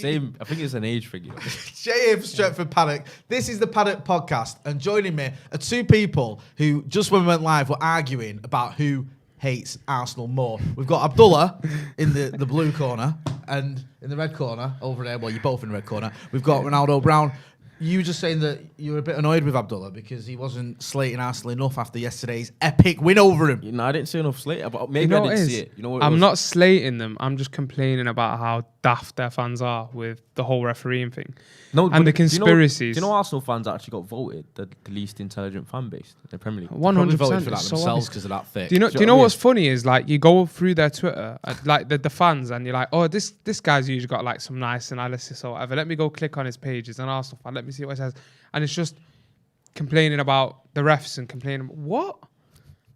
Same. I think it's an age thing. Jay from Stretford Paddock. This is the Paddock podcast, and joining me are two people who, just when we went live, were arguing about who hates Arsenal more. We've got Abdullah in the blue corner, and in the red corner over there. Well, you're both in the red corner. We've got Ronaldo Brown. You were just saying that you were a bit annoyed with Abdullah because he wasn't slating Arsenal enough after yesterday's epic win over him. No, I didn't see enough slating, but maybe I didn't see it. You know what I'm not slating them. I'm just complaining about how daft their fans are with the whole refereeing thing. No, and the conspiracies. Do you know Arsenal fans actually got voted the least intelligent fan base in the Premier League? 100% voted for that themselves because of that thick. Do you know what's funny is like you go through their Twitter, like the fans, and you're like, oh, this guy's usually got like some nice analysis or whatever. Let me go click on his page. He's an Arsenal fan. Let me see what it says. And it's just complaining about the refs and complaining. What?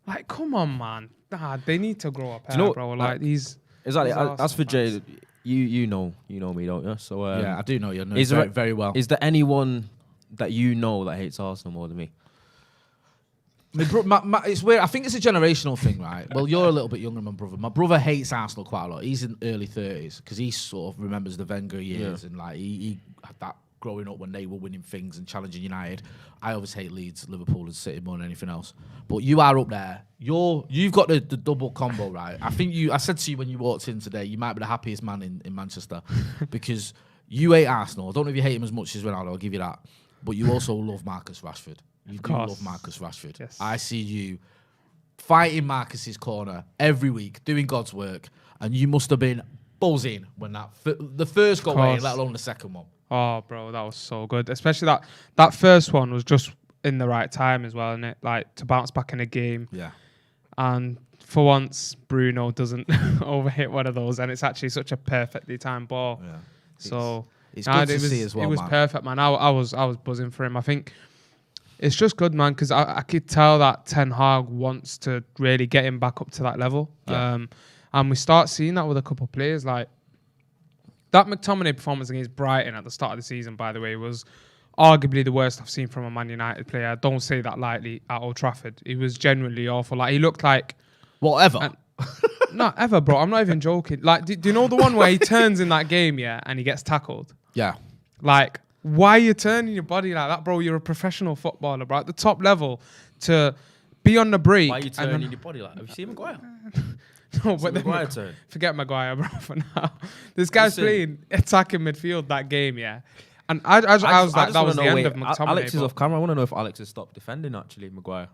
Like, come on, man. Nah, they need to grow up, bro. Like these. Exactly. As for Jay, you know me, don't you? So yeah, I do know you. Very well. Is there anyone that you know that hates Arsenal more than me? It's weird. I think it's a generational thing, right? Well, you're a little bit younger than my brother. My brother hates Arsenal quite a lot. He's in early 30s because he sort of remembers the Wenger years and like he had that growing up when they were winning things and challenging United. I always hate Leeds, Liverpool, and City more than anything else. But you are up there. You've got the double combo, right? I said to you when you walked in today, you might be the happiest man in Manchester because you hate Arsenal. I don't know if you hate him as much as Ronaldo, I'll give you that. But you also love Marcus Rashford. You do love Marcus Rashford. Yes. I see you fighting Marcus's corner every week, doing God's work, and you must have been buzzing when the first got away, let alone the second one. Oh, bro, that was so good. Especially that first one was just in the right time as well, innit? Like, to bounce back in a game. Yeah. And for once, Bruno doesn't overhit one of those, and it's actually such a perfectly timed ball. Yeah. So it's good to see as well, it was man. perfect, man. I was buzzing for him. I think it's just good, man, because I could tell that Ten Hag wants to really get him back up to that level. Yeah. And we start seeing that with a couple of players, like that McTominay performance against Brighton at the start of the season, by the way, was arguably the worst I've seen from a Man United player. Don't say that lightly at Old Trafford. He was genuinely awful. Like, he looked like... Whatever. Not ever, bro. I'm not even joking. Like, do you know the one where he turns in that game, yeah, and he gets tackled? Yeah. Like, why are you turning your body like that, bro? You're a professional footballer, bro. At the top level, to be on the break... Why are you turning your body like that? Have you seen Maguire? No, but Maguire turn. Forget Maguire, bro, for now. This guy's playing attacking midfield that game, yeah. And I was like, that was the end of McTominay. Alex is off camera. I want to know if Alex has stopped defending, actually, Maguire.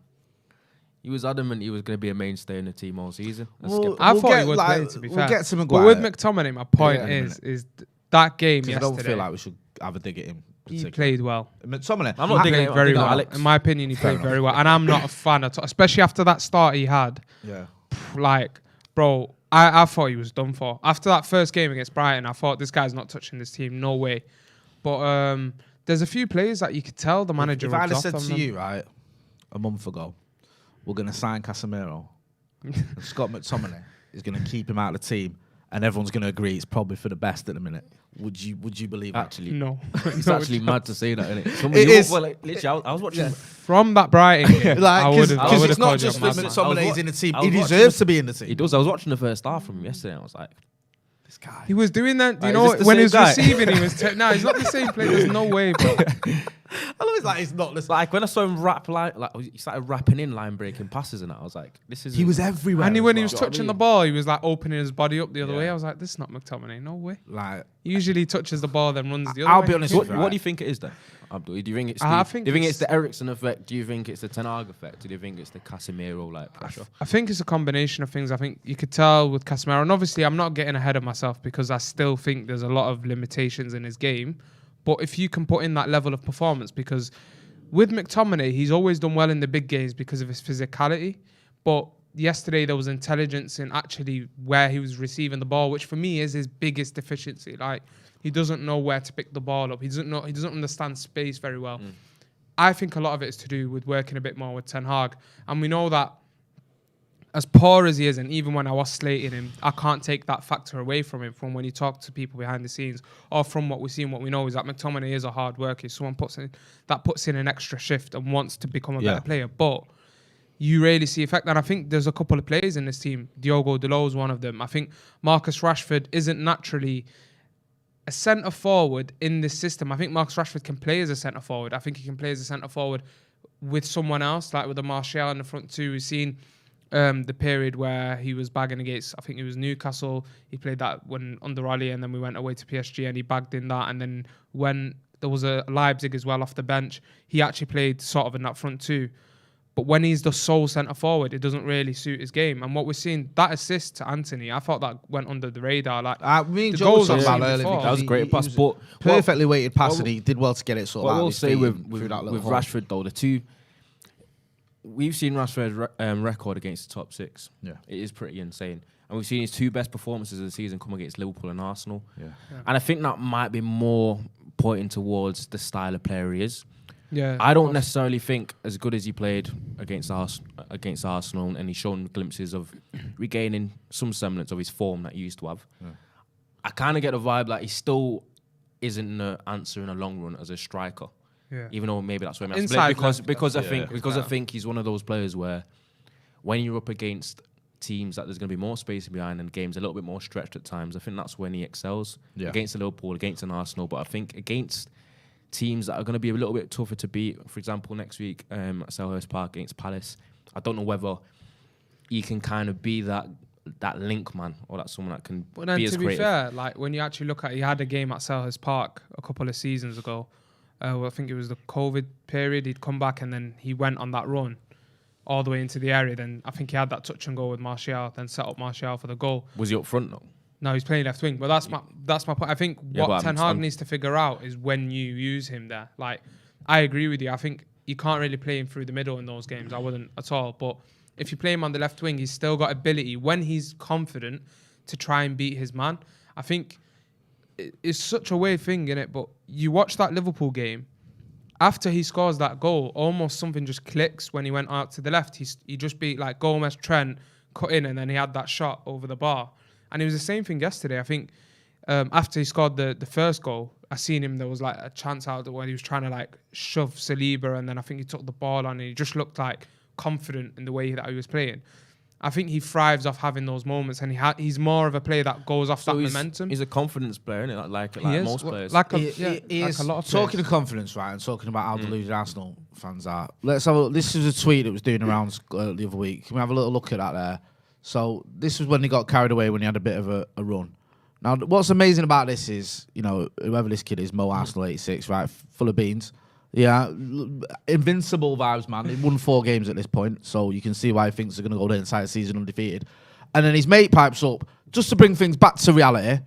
He was adamant he was going to be a mainstay in the team all season. I thought he would play, to be fair. We'll get to Maguire. But with McTominay, my point is that game yesterday... I don't feel like we should have a dig at him. He played well. McTominay. I'm not digging very well. Alex. In my opinion, he played very well. And I'm not a fan at all, especially after that start he had. Yeah. Like, bro... I thought he was done for. After that first game against Brighton, I thought this guy's not touching this team, no way. But there's a few players that you could tell the manager. If I'd have said to you, right, a month ago, we're going to sign Casemiro, and Scott McTominay is going to keep him out of the team, and everyone's going to agree it's probably for the best at the minute. Would you believe that? Actually, no. It's actually mad to say that, isn't it? It is. Well, like, literally, I was watching from that Brighton game. Because it's not called just you that a madman. McTominay's in the team. He deserves to be in the team. He does. I was watching the first half from him yesterday, and I was like, this guy. He was doing that. Do you Like, know is this the when same he was guy? receiving? He was no, he's not the same player. There's no way, bro. I love it. Like it's not. Like when I saw him rap, like he started rapping in line breaking passes, and I was like, this is. He was everywhere. And when he was Do you know what I touching mean? the ball, he was like opening his body up the other Yeah. way. I was like, this is not McTominay. No way. Like He usually touches the ball, then runs the other way. I'll be honest with you. What do you think it is then, Abdul? Do you think it's I do think you think it's- it's the Eriksen effect? Do you think it's the Ten Hag effect? Do you think it's the Casemiro like pressure? I think it's a combination of things. I think you could tell with Casemiro, and obviously I'm not getting ahead of myself because I still think there's a lot of limitations in his game. But if you can put in that level of performance, because with McTominay, he's always done well in the big games because of his physicality. But yesterday there was intelligence in actually where he was receiving the ball, which for me is his biggest deficiency. Like, he doesn't know where to pick the ball up. He doesn't understand space very well. I think a lot of it is to do with working a bit more with Ten Hag. And we know that as poor as he is, and even when I was slating him, I can't take that factor away from him from when you talk to people behind the scenes or from what we see and what we know is that McTominay is a hard worker. Someone puts in an extra shift and wants to become a better player. But you really see effect. And I think there's a couple of players in this team. Diogo Dalot is one of them. I think Marcus Rashford isn't naturally a centre forward in this system. I think Marcus Rashford can play as a centre forward. I think he can play as a centre forward with someone else, like with a Martial in the front two. We've seen the period where he was bagging against, I think it was Newcastle. He played that when under Wally, and then we went away to PSG and he bagged in that. And then when there was a Leipzig as well off the bench, he actually played sort of in that front two. But when he's the sole centre forward, it doesn't really suit his game. And what we're seeing, that assist to Anthony, I thought that went under the radar. Like the the Joe goals was I've talking seen about earlier before. because That was a great pass, but perfectly weighted pass, and he did well to get it sort of what out. I will of his say feet with through that little hole. Rashford though, the two we've seen Rashford's record against the top six. Yeah, it is pretty insane, and we've seen his two best performances of the season come against Liverpool and Arsenal. Yeah. And I think that might be more pointing towards the style of player he is. Yeah, I don't necessarily think as good as he played against Arsenal, and he's shown glimpses of regaining some semblance of his form that he used to have. Yeah. I kind of get the vibe that he still isn't the answer in a long run as a striker. Yeah. Even though maybe that's where I'm Inside because I left, think he's one of those players where when you're up against teams that there's going to be more space behind and games a little bit more stretched at times, I think that's when he excels. Yeah. Against the Liverpool, against an Arsenal, but I think against teams that are going to be a little bit tougher to beat, for example, next week at Selhurst Park against Palace, I don't know whether he can kind of be that link man or that someone that can But then be as to be creative. fair, like when you actually look at, he had a game at Selhurst Park a couple of seasons ago. I think it was the COVID period. He'd come back and then he went on that run all the way into the area. Then I think he had that touch and go with Martial, then set up Martial for the goal. Was he up front though? No, he's playing left wing. But that's my point. I think what Ten Hag needs to figure out is when you use him there. Like, I agree with you. I think you can't really play him through the middle in those games. I wouldn't at all. But if you play him on the left wing, he's still got ability when he's confident to try and beat his man. I think it's such a weird thing, innit? But you watch that Liverpool game, after he scores that goal, almost something just clicks when he went out to the left. He just beat like Gomez, Trent, cut in, and then he had that shot over the bar. And it was the same thing yesterday. I think after he scored the first goal, I seen him, there was like a chance out where he was trying to like shove Saliba, and then I think he took the ball on and he just looked like confident in the way that he was playing. I think he thrives off having those moments, and he's more of a player that goes off that momentum. He's a confidence player, isn't it? Like most players. He is. A lot of talking of confidence, right, and talking about how deluded Arsenal fans are. Let's have a look. This is a tweet that was doing around the other week. Can we have a little look at that there? So this was when he got carried away when he had a bit of a run. Now, what's amazing about this is, you know, whoever this kid is, Mo Arsenal 86, right, full of beans. Yeah, invincible vibes, man. He won 4 games at this point, so you can see why he thinks they're going to go the entire season undefeated. And then his mate pipes up, just to bring things back to reality.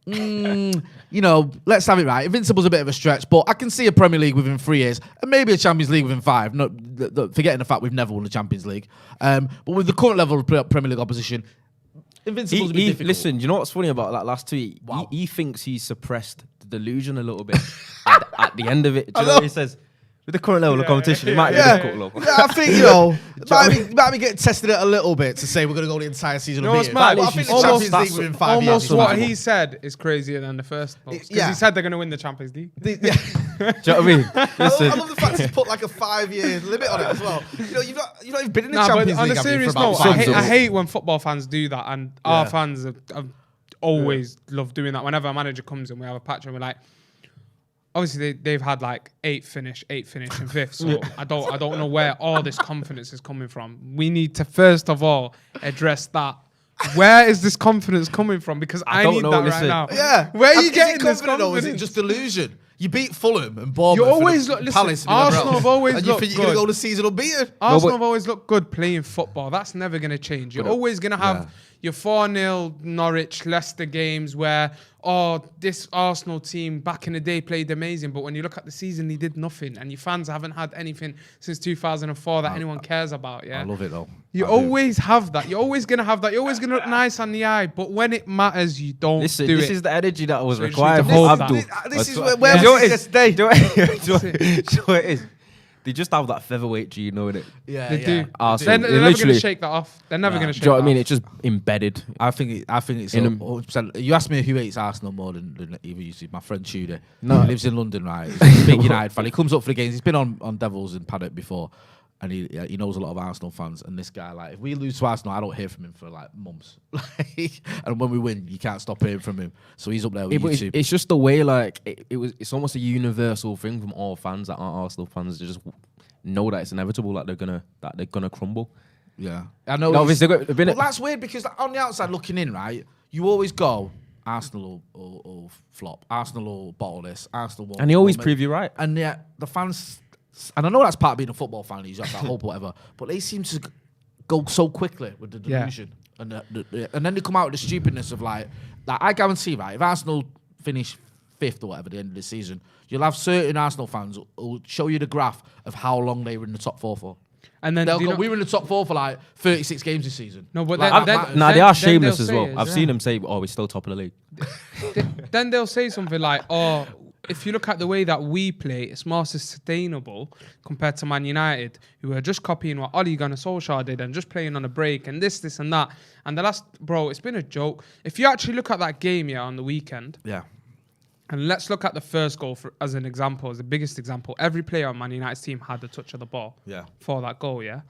You know, let's have it right. Invincible's a bit of a stretch, but I can see a Premier League within 3 years and maybe a Champions League within 5. No, forgetting the fact we've never won the Champions League. But with the current level of Premier League opposition, Invincible's a bit difficult. Listen, do you know what's funny about that last tweet? Wow. He thinks he's suppressed the delusion a little bit at the end of it. Do you know what he says? With the current level of competition, it might be difficult, though. Yeah, I think, you know, might be getting tested it a little bit to say we're going to go the entire season No, unbeaten. mad. But I think the Champions League within 5 years. Almost what he said is crazier than the first post. Because he said they're going to win the Champions League. Do you know what I mean? I love the fact he's put like a 5-year limit on it as well. You know, you've not even been in the Champions but League. on a serious for about note, 5 years. I hate when football fans do that, and our fans have always loved doing that. Whenever a manager comes in, we have a patch and we're like, obviously they've had like 8th finish, and 5th. So I don't know where all this confidence is coming from. We need to first of all address that. Where is this confidence coming from? Because I need that right now. Yeah, where are you is getting it this confident, confidence? Or is it just delusion? You beat Fulham and Bournemouth. You always and look. Palace Listen, and whoever Arsenal else. have always And you looked think you're going to good. go the season unbeaten? Arsenal have always looked good playing football. That's never going to change. You're always going to have your 4-0 Norwich, Leicester games where, this Arsenal team back in the day played amazing, but when you look at the season, they did nothing, and your fans haven't had anything since 2004 that anyone cares about. Yeah, I love it though. You always have that. You're always going to have that. You're always going to look nice on the eye, but when it matters, you don't do it. This is the energy that was So you just required need to hold for that. Abdul. This is Do where you know what we it is? Do you know what it is? They just have that featherweight gene, know it? Yeah, They do. Arsenal, They're never going to literally- shake that off. They're never going to shake Do you know that what I mean? off. It's just embedded. I think it's In 100%. You asked me who hates Arsenal more than either you. My friend Tudor. No. He lives in London, right? He's a big United fan. He comes up for the games. He's been on Devils and Paddock before. and he knows a lot of Arsenal fans. And this guy, like, if we lose to Arsenal, I don't hear from him for like months. And when we win, you can't stop hearing from him. So he's up there with YouTube. It's just the way, like, it's almost a universal thing from all fans that aren't Arsenal fans to just know that it's inevitable, that they're gonna crumble. Yeah, I know. No, but that's weird because on the outside looking in, right, you always go, Arsenal will flop, Arsenal will bottle this, Arsenal won't. And they always prove you right. And yeah, the fans, and I know that's part of being a football fan, you have that hope, whatever, but they seem to go so quickly with the delusion. Yeah. And then they come out with the stupidness of like I guarantee, right, if Arsenal finish 5th or whatever at the end of the season, you'll have certain Arsenal fans who'll show you the graph of how long they were in the top 4 for. And then they'll go, we were in the top 4 for like 36 games this season. No, but like, they are shameless as well. I've seen them say, "Oh, we're still top of the league." Then they'll say something like, "Oh, if you look at the way that we play, it's more sustainable compared to Man United, who are just copying what Ole Gunnar Solskjaer did and just playing on a break and this and that." And the last, bro, it's been a joke. If you actually look at that game on the weekend, and let's look at the first goal as an example, as the biggest example. Every player on Man United's team had the touch of the ball for that goal, Yeah.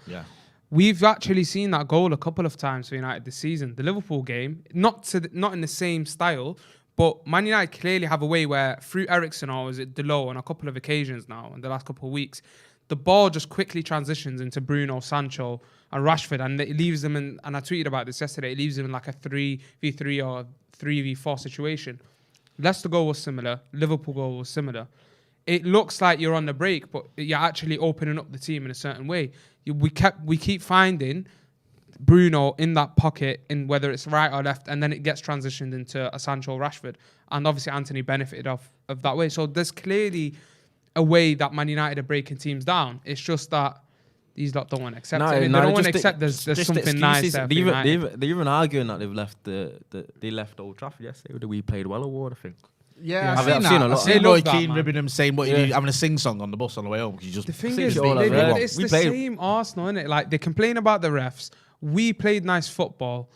We've actually seen that goal a couple of times for United this season. The Liverpool game, not in the same style, but Man United clearly have a way where through Eriksen or is it Delo on a couple of occasions now in the last couple of weeks, the ball just quickly transitions into Bruno, Sancho and Rashford, and it leaves them in, and I tweeted about this yesterday, it leaves them in like a 3v3 or 3v4 situation. Leicester goal was similar. Liverpool goal was similar. It looks like you're on the break, but you're actually opening up the team in a certain way. We keep finding Bruno in that pocket, in whether it's right or left, and then it gets transitioned into a Sancho Rashford. And obviously Anthony benefited of that way. So there's clearly a way that Man United are breaking teams down. It's just that these lot don't want to accept it. They don't want to accept there's something excuses. Nice there. They're even arguing that they've left they left Old Trafford yesterday with the We Played Well award, I think. Yeah, I've seen a lot. I've seen Roy Keane ribbing him, saying what you do, having a sing song on the bus on the way home. You just the thing is, it's the same Arsenal, isn't it? Like they complain about the refs. We played nice football.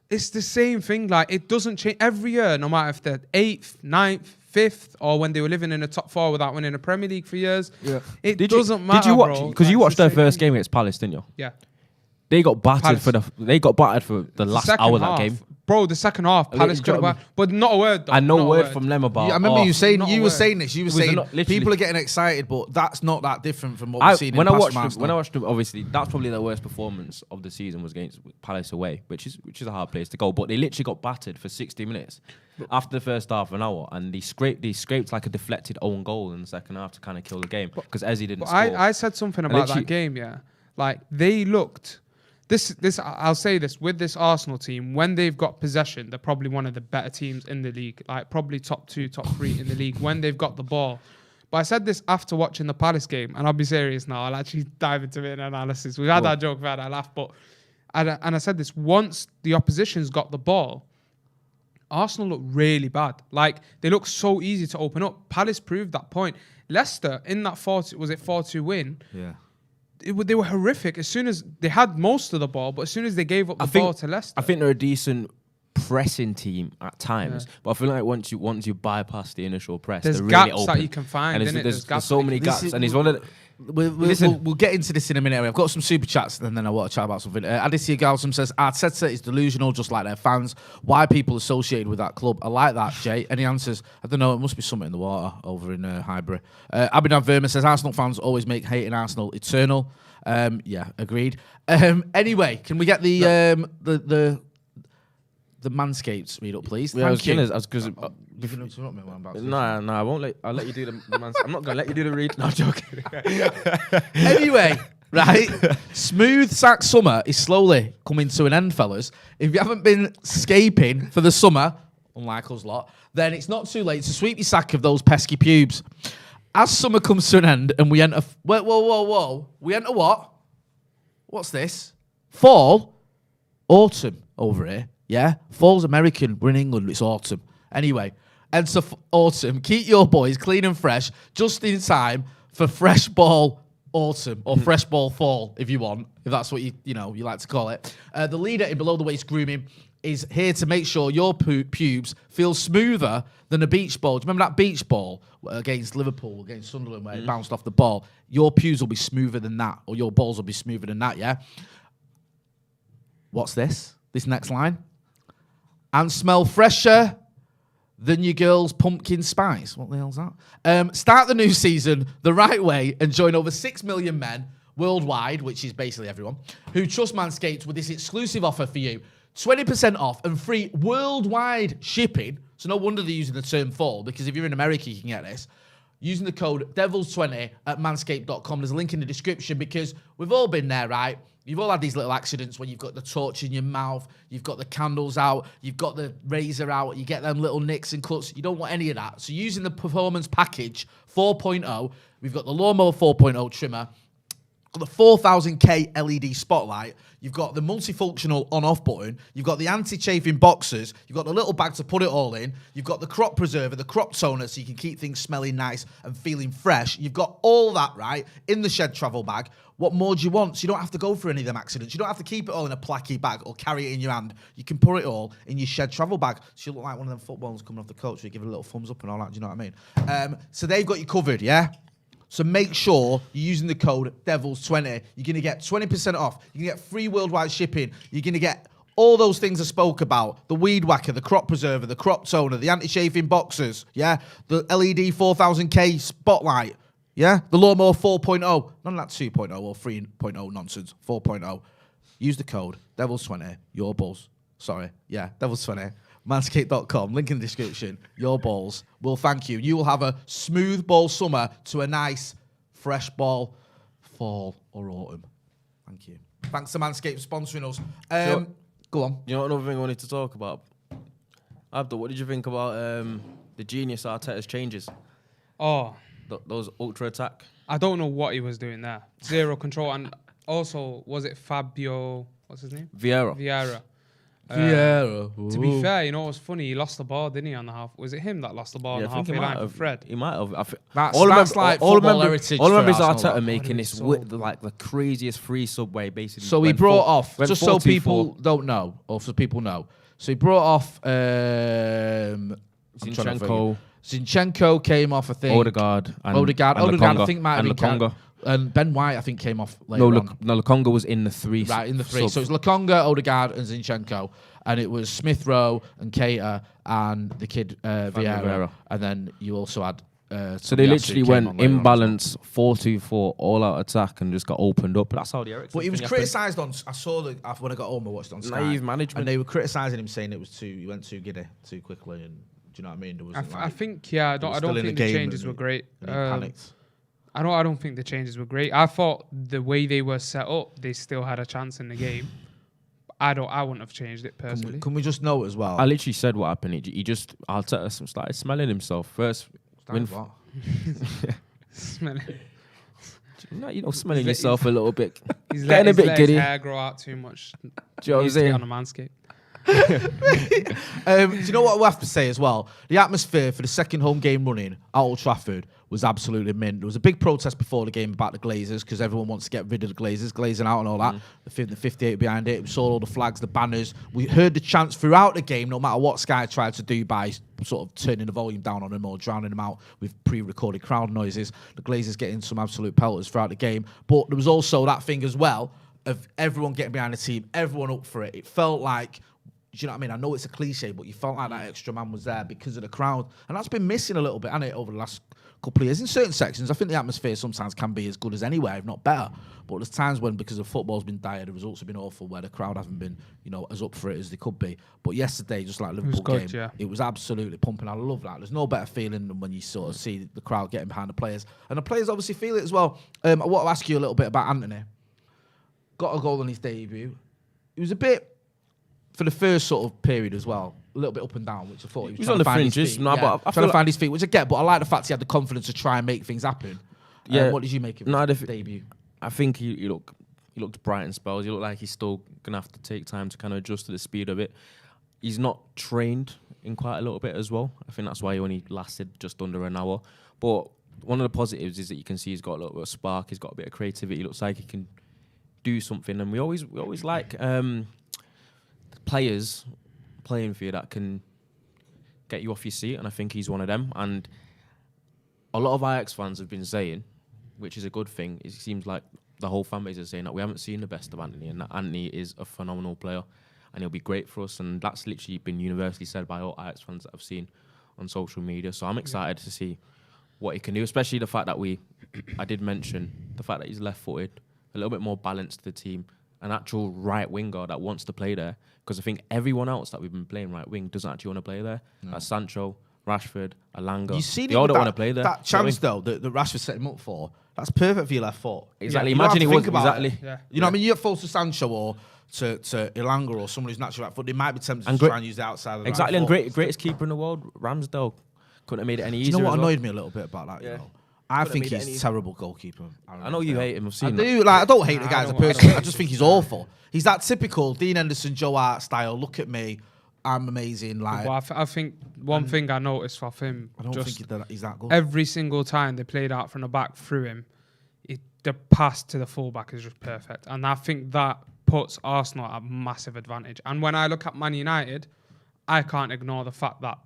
It's the same thing. Like it doesn't change every year, no matter if they're 8th, 9th, 5th, or when they were living in the top 4 without winning a Premier League for years. Yeah. It doesn't matter. Did you watch? Because you watched their first game against Palace, didn't you? Yeah. They got battered for the last hour of that game. Bro, the second half, Palace could have, but not a word though. And no word from them about. Yeah, I remember you saying you were saying this. You were saying people are getting excited, but that's not that different from what we've seen in past matches. When I watched them, obviously that's probably their worst performance of the season was against Palace away, which is a hard place to go. But they literally got battered for 60 minutes after the first half an hour, and they scraped like a deflected own goal in the second half to kind of kill the game because Eze didn't score. I said something about that game, like they looked. This I'll say this with this Arsenal team, when they've got possession, they're probably one of the better teams in the league, like probably top 2, top 3 in the league when they've got the ball. But I said this after watching the Palace game, and I'll be serious now. I'll actually dive into it in analysis. We've had that joke, we've had that laugh, but and I said this, once the opposition's got the ball, Arsenal look really bad. Like they look so easy to open up. Palace proved that point. Leicester in that 4-2 win. Yeah. They were horrific. As soon as they had most of the ball, but as soon as they gave up the ball to Leicester, I think they're a decent pressing team at times. But I feel like once you bypass the initial press, there's they're gaps really open. that you can find. And there's so many gaps, and he's one of the. We'll get into this in a minute. I've got some super chats, and then I want to chat about something. Aditya Galsam says, Arteta is delusional, just like their fans. Why are people associated with that club? I like that, Jay. Any answers? I don't know. It must be something in the water over in Highbury. Abhinav Verma says, Arsenal fans always make hating Arsenal eternal. Yeah, agreed. Anyway, can we get the Manscaped read up, please? Yeah, Thank you. I was going to interrupt me while I'm about to No, I won't I'll let you do the Manscaped. I'm not going to let you do the read. No, I'm joking. Anyway, right? Smooth sack summer is slowly coming to an end, fellas. If you haven't been scaping for the summer, unlike us lot, then it's not too late to sweep your sack of those pesky pubes. As summer comes to an end and we enter... Whoa. We enter what? What's this? Fall? Autumn over here. Yeah? Fall's American. We're in England. It's autumn. Anyway, enter autumn. Keep your boys clean and fresh just in time for fresh ball autumn or fresh ball fall if you want, if that's what you like to call it. The leader in below the waist grooming is here to make sure your pubes feel smoother than a beach ball. Do you remember that beach ball against Liverpool, against Sunderland, where it bounced off the ball? Your pubes will be smoother than that, or your balls will be smoother than that, yeah? What's this? This next line? And smell fresher than your girl's pumpkin spice. What the hell's that? Start the new season the right way and join over 6 million men worldwide, which is basically everyone, who trust Manscaped with this exclusive offer for you. 20% off and free worldwide shipping. So no wonder they're using the term fall, because if you're in America, you can get this. Using the code DEVILS20 at manscaped.com. There's a link in the description, because we've all been there, right? You've all had these little accidents when you've got the torch in your mouth, you've got the candles out, you've got the razor out, you get them little nicks and cuts. You don't want any of that. So using the Performance Package 4.0, we've got the Lawnmower 4.0 trimmer, got the 4000K LED spotlight, you've got the multifunctional on-off button, you've got the anti-chafing boxers, you've got the little bag to put it all in, you've got the crop preserver, the crop toner, so you can keep things smelling nice and feeling fresh. You've got all that, right, in the shed travel bag. What more do you want? So you don't have to go through any of them accidents. You don't have to keep it all in a placky bag or carry it in your hand. You can put it all in your shed travel bag. So you look like one of them footballers coming off the coach where you give it a little thumbs up and all that. Do you know what I mean? So they've got you covered, yeah? So make sure you're using the code DEVILS20. You're going to get 20% off. You're going to get free worldwide shipping. You're going to get all those things I spoke about. The weed whacker, the crop preserver, the crop toner, the anti-chafing boxers, yeah? The LED 4000K spotlight, yeah? The Lawnmower 4.0. None of that 2.0 or 3.0 nonsense. 4.0. Use the code DEVILS20. Your balls. Sorry. Yeah, DEVILS20. Manscaped.com, link in the description. Your balls will thank you. You will have a smooth ball summer to a nice, fresh ball fall or autumn. Thank you. Thanks to Manscaped sponsoring us. Go on. You know another thing I wanted to talk about? Abdul, what did you think about the genius Arteta's changes? Oh, Those ultra attack? I don't know what he was doing there. Zero control. And also, was it Fabio, what's his name? Vieira. To be fair, you know, it was funny. He lost the ball, didn't he, on the half? Was it him that lost the ball on the halfway line for Fred? He might have. That's like football heritage. All I remember is Arsenal, Arteta making this like the craziest free subway, basically. So he brought off, just so people don't know, or so people know. So he brought off Zinchenko came off, I think. Odegaard, I think might have been and Ben White, I think, came off later on. No, Lokonga was in the three. Right, in the three. So it's Lokonga, Odegaard, and Zinchenko. And it was Smith Rowe and Keita and the kid Vieira. And then you also had... so they literally went imbalance, 4-2-4, all-out attack, and just got opened up. But that's how the Eriksen. But he was criticised on... I saw when I got home, I watched it on Sky. Naive management. And they were criticising him, saying he went too giddy too quickly. And do you know what I mean? There wasn't I think, yeah, I don't think the changes were great. Panicked. I don't think the changes were great. I thought the way they were set up, they still had a chance in the game. I wouldn't have changed it personally. Can we just know as well? I literally said what happened. He just Arteta started smelling himself first. What? Smelling. Smelling yourself a little bit. He's getting a bit giddy. His hair grow out too much. Do you know what I'm saying? On a Manscaped. Do you know what we have to say as well? The atmosphere for the second home game running at Old Trafford was absolutely mint. There was a big protest before the game about the Glazers, because everyone wants to get rid of the Glazers, glazing out and all that. The 58 behind it. We saw all the flags, the banners. We heard the chants throughout the game, no matter what Sky tried to do by sort of turning the volume down on them or drowning them out with pre-recorded crowd noises. The Glazers getting some absolute pelters throughout the game. But there was also that thing as well of everyone getting behind the team, everyone up for it. It felt like... Do you know what I mean? I know it's a cliche, but you felt like that extra man was there because of the crowd. And that's been missing a little bit, hasn't it, over the last couple of years. In certain sections, I think the atmosphere sometimes can be as good as anywhere, if not better. But there's times when, because of football's been dire, the results have been awful, where the crowd haven't been, as up for it as they could be. But yesterday, just like Liverpool game, it was absolutely pumping. I love that. There's no better feeling than when you sort of see the crowd getting behind the players. And the players obviously feel it as well. I want to ask you a little bit about Anthony. Got a goal on his debut. It was a bit... for the first sort of period as well, a little bit up and down, which I thought he was on the fringes. But I trying to find his feet, which I get, but I like the fact he had the confidence to try and make things happen. Yeah. What did you make of his debut? I think he looked bright in spells. He looked like he's still going to have to take time to kind of adjust to the speed of it. He's not trained in quite a little bit as well. I think that's why he only lasted just under an hour. But one of the positives is that you can see he's got a little bit of spark. He's got a bit of creativity. He looks like he can do something. And we always like... players playing for you that can get you off your seat, and I think he's one of them. And a lot of Ajax fans have been saying, which is a good thing, it seems like the whole fan base is saying that we haven't seen the best of Anthony, and that Anthony is a phenomenal player, and he'll be great for us. And that's literally been universally said by all Ajax fans that I've seen on social media. So I'm excited to see what he can do, especially the fact that I did mention the fact that he's left-footed, a little bit more balanced to the team, an actual right winger that wants to play there. Because I think everyone else that we've been playing right wing doesn't actually want to play there. No. Like Sancho, Rashford, Alanga. You see, they all don't want to play there. That chance though that Rashford set him up for, that's perfect for your left foot. Exactly. Yeah. Imagine it was exactly. Yeah. You know what I mean? You get false to Sancho or to Ilanga or someone who's naturally right foot. They might be tempted to try and use the outside of the exactly. right And foot. greatest keeper in the world, Ramsdale, couldn't have made it any easier. Do you know what as well. annoyed me a little bit about that? You know, I think he's a terrible goalkeeper. I know you hate him. I've seen I do. Like, I don't hate the guy as a person. I just think he's awful. He's that typical Dean Henderson, Joe Hart style. Look at me, I'm amazing. Like, well, I think one thing I noticed of him, I don't think he's that good. Every single time they played out from the back through him, the pass to the fullback is just perfect, and I think that puts Arsenal at a massive advantage. And when I look at Man United, I can't ignore the fact that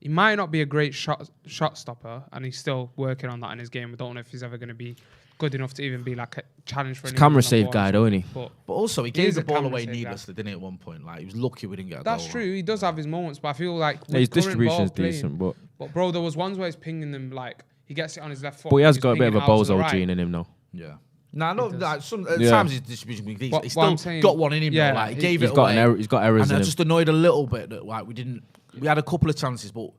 he might not be a great shot stopper, and he's still working on that in his game. I don't know if he's ever going to be good enough to even be like a challenge for. He's camera save guy, don't he? But also he gave the ball away needlessly, didn't he? At one point, like he was lucky we didn't get a goal. That's true. He does have his moments, but I feel like his distribution is decent. But bro, there was ones where he's pinging them like he gets it on his left foot. But he has got a bit of a bozo gene in him, though. Yeah. Nah, no. Like, times his distribution was decent. He's still got one in him. Yeah, though, like, he gave it away. He's got errors and in I him. just annoyed a little bit that like we had a couple of chances, but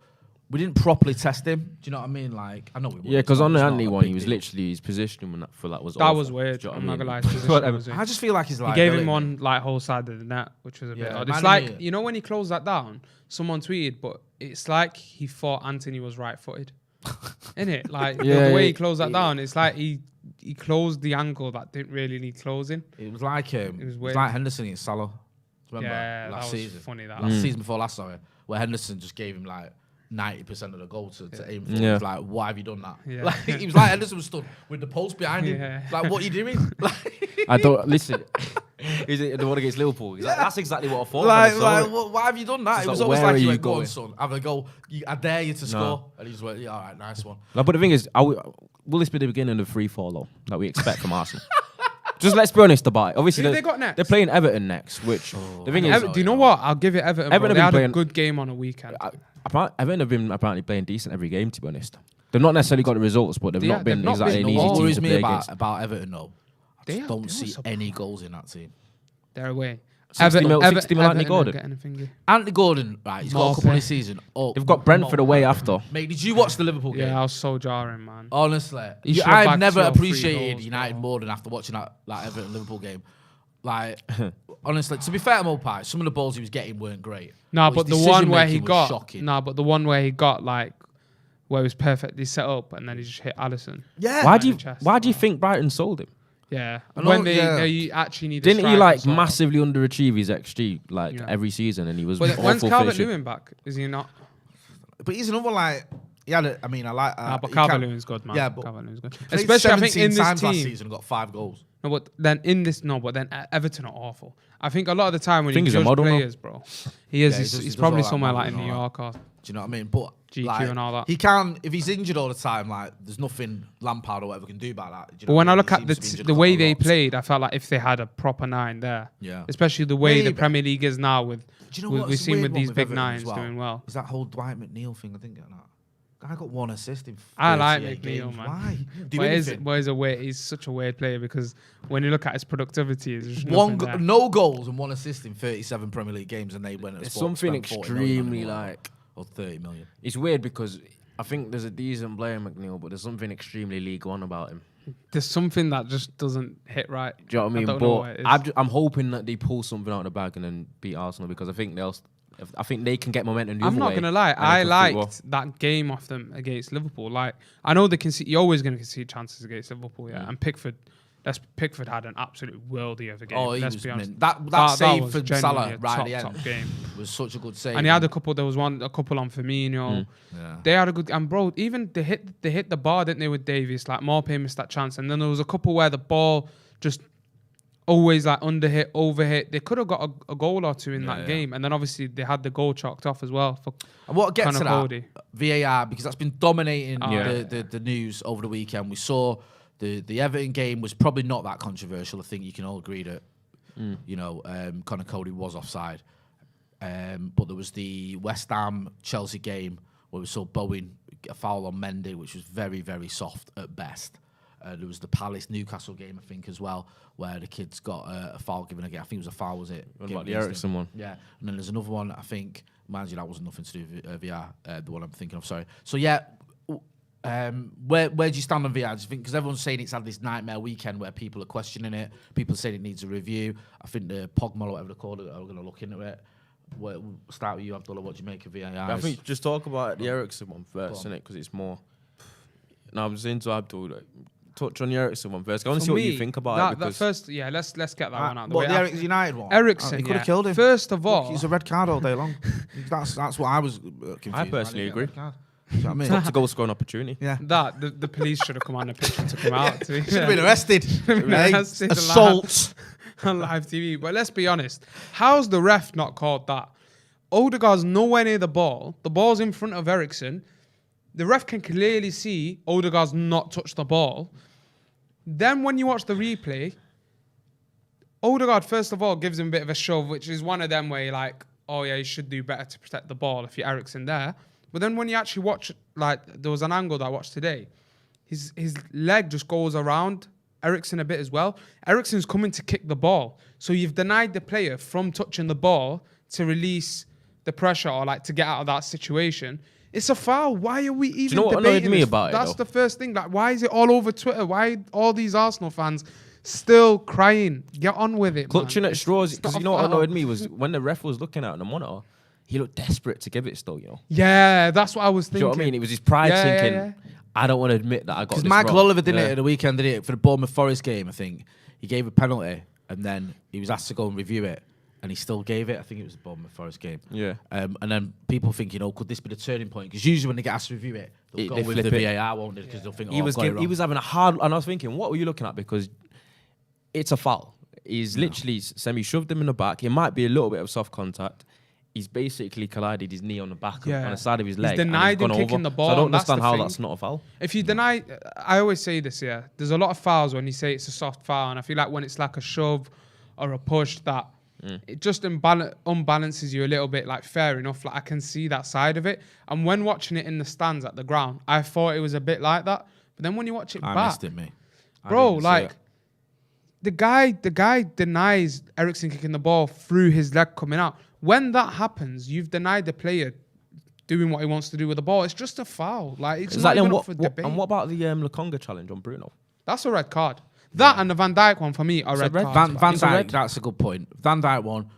we didn't properly test him. Do you know what I mean? Like, I know we. Yeah, because on the Anthony one, he was literally his positioning when that was. That was weird. I'm not gonna lie. I just feel like he's like. He gave him one like wole side of the net, which was a bit odd. It's like you know when he closed that down, someone tweeted, but it's like he thought Anthony was right-footed. Isn't it? Like the way he closed that down, it's like he closed the angle that didn't really need closing. It was like it was weird. like Henderson against Salah. Remember last season? Funny that last season before last, sorry, where Henderson just gave him like 90% of the goal to aim for. He was like, why have you done that? Yeah. Like, he was like Henderson was stood with the post behind him. Like, what are you doing? Like, I don't listen. Is it the one against Liverpool? Like, that's exactly what I thought. Like, why have you done that? It was almost like you went, go on, son, have a go. I dare you to score. And he just went, yeah, all right, nice one. No, but the thing is, will this be the beginning of the free fall though that we expect from Arsenal? Just let's be honest about it. Obviously, they got next? They're playing Everton next, which the thing is, do you know what? I'll give it Everton. They had a good game on a weekend. Everton have been apparently playing decent every game. To be honest, they've not necessarily got the results, but they've not been exactly an easy team to play against. What worries me about Everton though, I just don't see any goals in that team. They're away. 60 mil Anthony Gordon. Anthony Gordon, right? He's got a couple of seasons. They've got Brentford away after. Mate, did you watch the Liverpool game? Yeah, I was so jarring, man. Honestly, I've never appreciated United more than after watching that Everton Liverpool game. Like, honestly, to be fair to Mopai, some of the balls he was getting weren't great. No, but the one where he got, like, where it was perfectly set up and then he just hit Alisson. Yeah. Why do you think Brighton sold him? Yeah, when they actually need. Didn't he like massively underachieve his XG like every season, and he was. But when's Calvert-Lewin back? Is he not? But he's another like. Yeah, I mean, I like. But Calvert-Lewin's good, man. Yeah, but Calvert-Lewin's good. Especially, I think in this team last season got 5 goals. No, but then Everton are awful. I think a lot of the time when you judge players, bro, he's probably somewhere like in New York or. Do you know what I mean? But GQ and all that. He can, if he's injured all the time, like there's nothing Lampard or whatever can do about that. But when I look at the way they played, I felt like if they had a proper 9 there, especially the way the Premier League is now we've seen with these big 9s doing well. Is that whole Dwight McNeil thing? I didn't get that. I got 1 assist in. I like McNeil, man. Why? He's such a weird player because when you look at his productivity, there's just no goals and 1 assist in 37 Premier League games, and they went. It's something extremely like. Or 30 million. It's weird because I think there's a decent player, McNeil, but there's something extremely League One about him. There's something that just doesn't hit right. Do you know what I mean? But I'm hoping that they pull something out of the bag and then beat Arsenal because I think they can get momentum. I'm not gonna lie, I liked that game off them against Liverpool. Like I know you're always gonna concede chances against Liverpool, and Pickford had an absolute worldie of a game. Oh, let's be honest. That save for Salah right at the end top game was such a good save. And he had a couple. There was a couple on Firmino. Yeah. They had a good. And bro, even they hit the bar, didn't they, with Davies? Like Maupay missed that chance, and then there was a couple where the ball just always like underhit, overhit. They could have got a goal or two in that game, and then obviously they had the goal chalked off as well. For and what gets to that, Cody. VAR, because that's been dominating the news over the weekend. We saw the Everton game was probably not that controversial. I think you can all agree that Connor Cody was offside. But there was the West Ham Chelsea game where we saw Bowen get a foul on Mendy, which was very, very soft at best. There was the Palace Newcastle game, I think, as well, where the kids got a foul given again. I think it was a foul, was it? What about the Ericsson one? Yeah. And then there's another one, I think, mind you, that wasn't nothing to do with VR, the one I'm thinking of, sorry. So, yeah, where do you stand on VR? Do you think, because everyone's saying it's had this nightmare weekend where people are questioning it, people are saying it needs a review. I think the Pogmol, or whatever they call it, are going to look into it. We'll start with you, Abdullah. What do you make of VAR? I think just talk about the Ericsson one first, innit? Because it's more. No, I'm saying to Abdul, touch on the Ericsson one first. I want to see what you think about it. Because that first, let's get that one out of the way. The Ericsson United one? Ericsson, he could have killed him. First of all, he's a red card all day long. that's what I was confused. I personally agree. You know what I mean? Top to goal scoring opportunity. Yeah. That the police should have come on the picture to come out. Should have been arrested. Arrested Assault on live TV. But let's be honest. How's the ref not called that? Odegaard's nowhere near the ball. The ball's in front of Ericsson. The ref can clearly see Odegaard's not touched the ball. Then when you watch the replay, Odegaard, first of all, gives him a bit of a shove, which is one of them where you're like, oh yeah, you should do better to protect the ball if you're Ericsson there. But then when you actually watch, like, there was an angle that I watched today, his leg just goes around Ericsson a bit as well. Ericsson's coming to kick the ball. So you've denied the player from touching the ball to release the pressure or like to get out of that situation. It's a foul. Why are we even Do you know what debating annoyed me this? about it, That's though? the first thing. Like, why is it all over Twitter? Why are all these Arsenal fans still crying? Get on with it, Clutching man. at straws. It's Because not you know a what foul. annoyed me was when the ref was looking at the monitor, he looked desperate to give it still, you know. Yeah, that's what I was Do thinking. you know what I mean? It was his pride Yeah, thinking, yeah. I don't want to admit that I got this Because Michael wrong. Oliver did it at the weekend, did it? For the Bournemouth Forest game, I think. He gave a penalty and then he was asked to go and review it and he still gave it. I think it was the Bournemouth Forest game. Yeah. And then people thinking, could this be the turning point? Because usually when they get asked to review it, they'll go They with the flip it. VAR, won't they? Because they'll think, He was having a hard, and I was thinking, what were you looking at? Because it's a foul. He's literally shoved him in the back. It might be a little bit of soft contact. He's basically collided his knee on the back, on the side of his leg. He's denied him gone kicking over. the ball. So I don't That's understand the how thing. that's not a foul. If you deny, I always say this, there's a lot of fouls when you say it's a soft foul, and I feel like when it's like a shove or a push, that it just unbalances you a little bit. Like, fair enough, like I can see that side of it. And when watching it in the stands at the ground, I thought it was a bit like that. But then when you watch it I back, missed it, mate. bro, didn't see like it. the guy denies Ericsson kicking the ball through his leg coming out. When that happens, you've denied the player doing what he wants to do with the ball. It's just a foul. Like, it's not even up for debate. And what about the Lukonga challenge on Bruno? That's a red card. That and the Van Dijk one for me are red cards. Van It's a Dijk, red. that's a good point. Van Dijk one.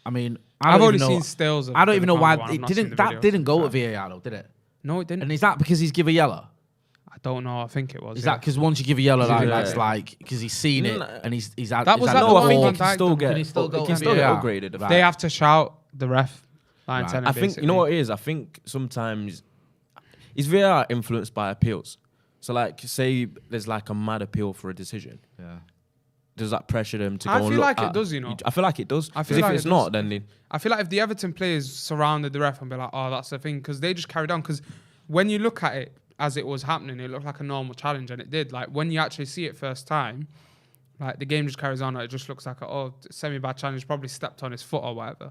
I mean, I've don't only even know- seen stills. Of I don't the even know why Lukonga one. I've it not seen didn't. the That video. didn't go at VAR, though, did it? No, it didn't. And is that because he's give a yellow? I don't know. I think it was. Is that because once you give a yellow, like, Yeah. that's like because he's seen it No. and he's had. That is was that that no, the No, one I think Van he can Dijk still done? get. Can he still go He can to still get VAR? upgraded. Right. They have to shout the ref. Line Right. 10 I think you know what it is. I think sometimes is VAR influenced by appeals. So like, say there's like a mad appeal for a decision. Yeah. Does that pressure them to go I and feel look like it at- does, you know. I feel like it does. I Because feel if like it's it not, does. then they, I feel like if the Everton players surrounded the ref and be like, oh, that's the thing, because they just carried on. Because when you look at it as it was happening, it looked like a normal challenge, and it did. Like, when you actually see it first time, like, the game just carries on, and it just looks like a semi-bad challenge, probably stepped on his foot or whatever.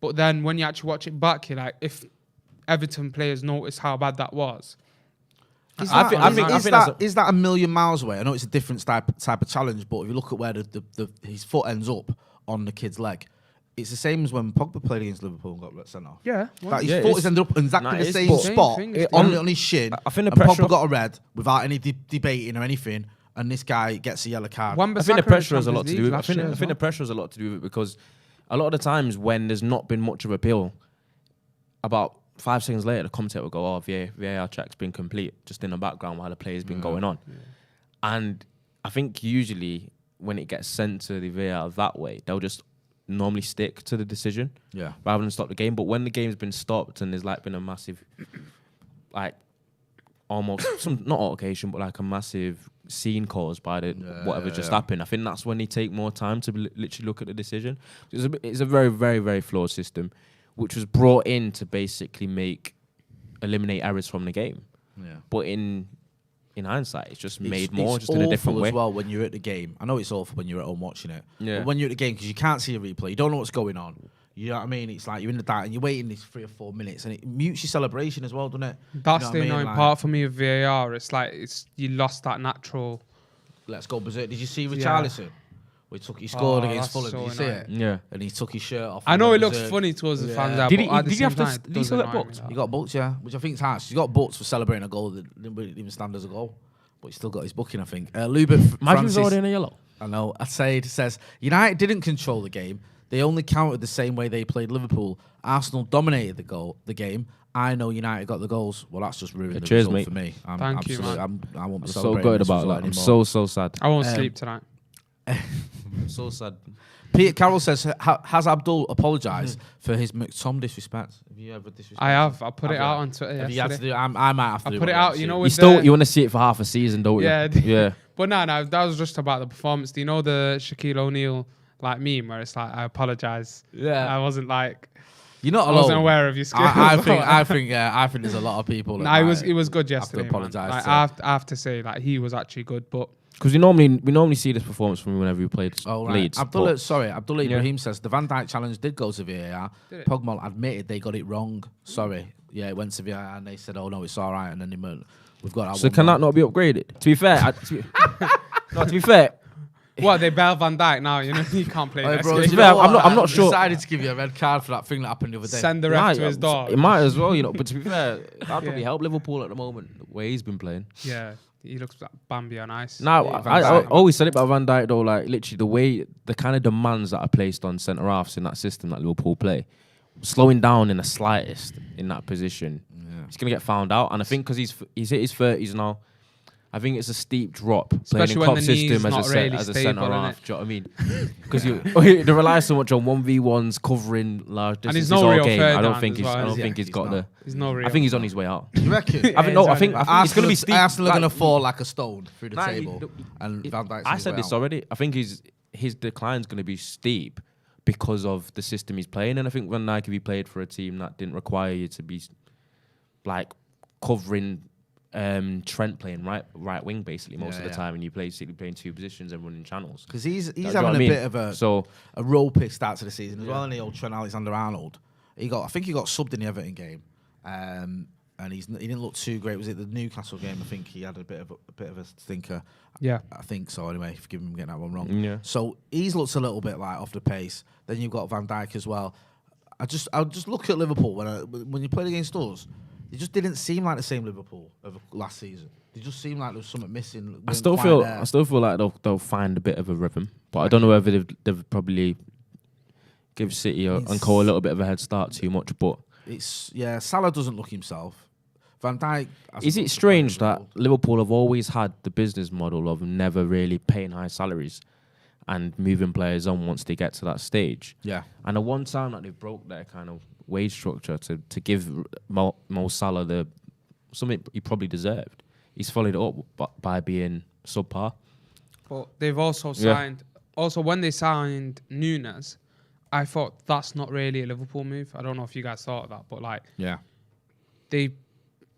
But then when you actually watch it back, you're like, if Everton players notice how bad that was. Is I that, think- I think- I is think that, that's is that a million miles away? I know it's a different type of challenge, but if you look at where his foot ends up on the kid's leg, it's the same as when Pogba played against Liverpool and got sent off. Yeah. Like his Yeah, foot it's- has ended up in exactly Nah, the it's same but- spot Same thing, on his shin. I think the and pressure- Pogba got a red without any debating or anything, and this guy gets a yellow card. I think the pressure has a lot to do with it. I think the pressure has a lot to do with it because a lot of the times when there's not been much of a appeal, about 5 seconds later, the commentator will go, oh, VAR check's been complete, just in the background while the play's been going on. Yeah. And I think usually when it gets sent to the VAR that way, they'll just normally stick to the decision rather than stop the game. But when the game's been stopped and there's like been a massive, like almost, not altercation, but like a massive scene caused by the whatever just happened. I think that's when they take more time to literally look at the decision. It's a very, very, very flawed system, which was brought in to basically eliminate errors from the game. Yeah. But in hindsight, it's just made more, just in a different way. As well, when you're at the game, I know it's awful when you're at home watching it. Yeah. But when you're at the game, because you can't see a replay, you don't know what's going on. You know what I mean? It's like you're in the dark and you're waiting these 3 or 4 minutes, and it mutes your celebration as well, doesn't it? That's the annoying part for me of VAR. It's like you lost that natural. Let's go berserk. Did you see Richarlison? He scored against Fulham. Did you see it? Yeah. And he took his shirt off. I know it looks funny towards the fans. Did he have to? Did he still get booked? He got booked, yeah. Which I think is harsh. He got booked for celebrating a goal that didn't even stand as a goal, but he still got his booking, I think. Lubert Francis. already in a yellow. I know. Said says United didn't control the game. They only counted the same way they played Liverpool. Arsenal dominated the game. I know United got the goals. Well, that's just ruined the result for me. Thank you, man. I won't be so good about that. I'm so sad. I won't sleep tonight. So sad. Peter Carroll says, has Abdul apologised for his McTom disrespect? Have you ever disrespected? I have. I put it out on Twitter yesterday. You had to do, I might have to do it. I put it out, you know. You want to see it for half a season, don't you? Yeah. But no, that was just about the performance. Do you know the Shaquille O'Neal meme where it's like, I apologise? Yeah. I wasn't like... You're not alone. I wasn't aware of your skill. I think there's a lot of people. That it was good yesterday. I have to apologise. I have to say, he was actually good, but because we normally see this performance from whenever we played Leeds. Abdullah Ibrahim says the Van Dijk challenge did go to VAR. Pogba admitted they got it wrong. Sorry, it went to VAR and they said, "Oh no, it's all right," and then we've got. That so can that not be upgraded? To be fair, to be fair. What, they bail Van Dijk now? You can't play. I'm not sure. Decided to give you a red card for that thing that happened the other day. Send the ref to his door. It might as well, But to be fair, that probably help Liverpool at the moment, the way he's been playing. Yeah, he looks like Bambi on ice. No, I always said it about Van Dijk though. Literally the kind of demands that are placed on centre halves in that system that Liverpool play, slowing down in the slightest in that position, he's gonna get found out. And I think because he's hit his 30s now. I think it's a steep drop especially playing in Klopp's system as a centre half. Do you know what I mean? Because they rely so much on 1v1s covering large distances all game. I don't think he's got the. He's no real. I think he's on his way out. You reckon? I think it's going to be steep. Arsenal are going to fall like a stone through the table. And Van Dijk's I said this already. I think his decline's going to be steep because of the system he's playing, and I think Van Dijk, if he played for a team that didn't require you to be covering. Trent playing right wing basically most of the time, and you basically playing two positions and running channels. Because he's having a bit of a ropey start to the season as well. And the old Trent Alexander-Arnold, I think he got subbed in the Everton game, and he didn't look too great. Was it the Newcastle game? I think he had a bit of a stinker. Yeah, I think so. Anyway, forgive me for getting that one wrong. Yeah. So he's looked a little bit off the pace. Then you've got Van Dijk as well. I'll just look at Liverpool when you played against us. It just didn't seem like the same Liverpool of last season. It just seemed like there was something missing. I still feel like they'll find a bit of a rhythm, but I don't know whether they've probably give City and Co a little bit of a head start too much. But Salah doesn't look himself. Van Dijk. Is it strange that Liverpool have always had the business model of never really paying high salaries and moving players on once they get to that stage? Yeah. And the one time that they broke their kind of wage structure to give Mo Salah something he probably deserved, he's followed it up by being subpar. But they've also signed. Also, when they signed Núñez, I thought that's not really a Liverpool move. I don't know if you guys thought of that, but